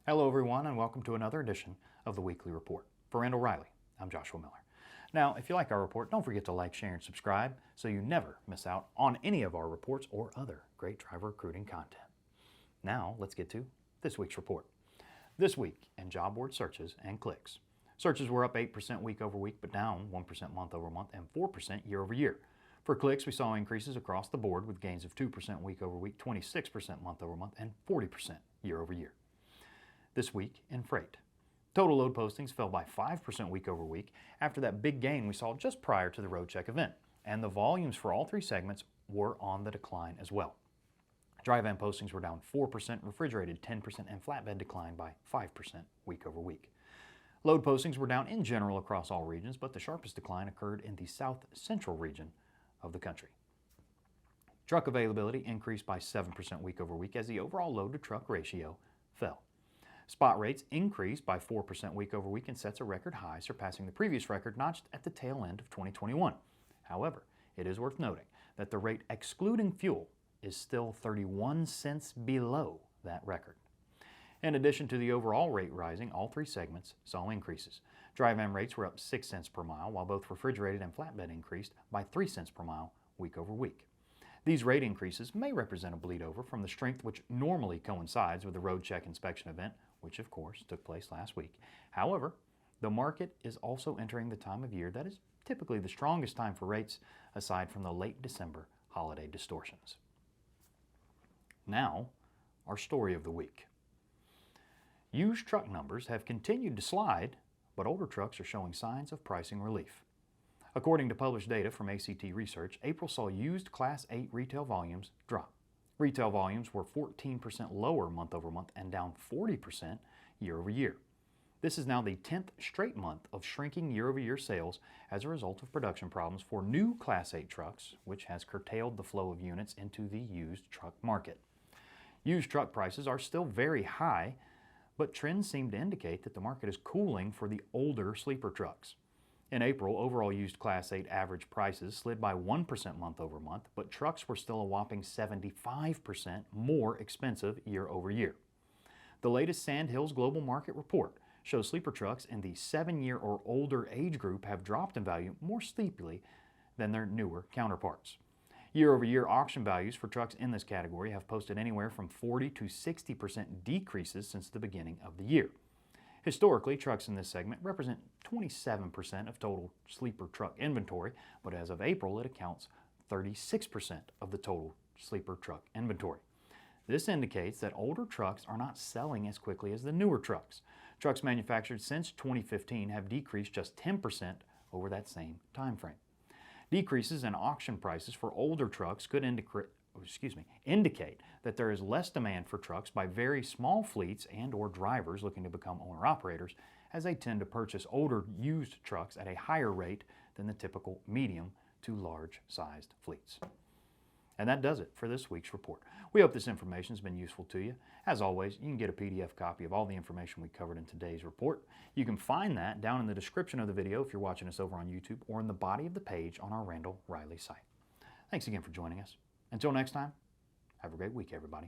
Hello everyone and welcome to another edition of the Weekly Report. For Randall Riley, I'm Joshua Miller. Now, if you like our report, don't forget to like, share, and subscribe so you never miss out on any of our reports or other great driver recruiting content. Now, let's get to this week's report. This week in job board searches and clicks. Searches were up 8% week over week, but down 1% month over month and 4% year over year. For clicks, we saw increases across the board with gains of 2% week over week, 26% month over month, and 40% year over year. This week in freight. Total load postings fell by 5% week over week after that big gain we saw just prior to the Roadcheck event, and the volumes for all three segments were on the decline as well. Dry van postings were down 4%, refrigerated 10%, and flatbed declined by 5% week over week. Load postings were down in general across all regions, but the sharpest decline occurred in the south central region of the country. Truck availability increased by 7% week over week as the overall load to truck ratio fell. Spot rates increased by 4% week over week and sets a record high, surpassing the previous record notched at the tail end of 2021. However, it is worth noting that the rate excluding fuel is still 31 cents below that record. In addition to the overall rate rising, all three segments saw increases. Dry van rates were up 6 cents per mile, while both refrigerated and flatbed increased by 3 cents per mile week over week. These rate increases may represent a bleed over from the strength which normally coincides with the Roadcheck inspection event, which of course took place last week. However, the market is also entering the time of year that is typically the strongest time for rates aside from the late December holiday distortions. Now, our story of the week. Used truck numbers have continued to slide, but older trucks are showing signs of pricing relief. According to published data from ACT Research, April saw used Class 8 retail volumes drop. Retail volumes were 14% lower month over month and down 40% year over year. This is now the 10th straight month of shrinking year over year sales as a result of production problems for new Class 8 trucks, which has curtailed the flow of units into the used truck market. Used truck prices are still very high, but trends seem to indicate that the market is cooling for the older sleeper trucks. In April, overall used Class 8 average prices slid by 1% month over month, but trucks were still a whopping 75% more expensive year over year. The latest Sandhills Global Market Report shows sleeper trucks in the 7-year or older age group have dropped in value more steeply than their newer counterparts. Year over year auction values for trucks in this category have posted anywhere from 40 to 60% decreases since the beginning of the year. Historically, trucks in this segment represent 27% of total sleeper truck inventory, but as of April, it accounts 36% of the total sleeper truck inventory. This indicates that older trucks are not selling as quickly as the newer trucks. Trucks manufactured since 2015 have decreased just 10% over that same time frame. Decreases in auction prices for older trucks could indicate that there is less demand for trucks by very small fleets and or drivers looking to become owner-operators, as they tend to purchase older used trucks at a higher rate than the typical medium to large-sized fleets. And that does it for this week's report. We hope this information has been useful to you. As always, you can get a PDF copy of all the information we covered in today's report. You can find that down in the description of the video if you're watching us over on YouTube, or in the body of the page on our Randall Riley site. Thanks again for joining us. Until next time, have a great week, everybody.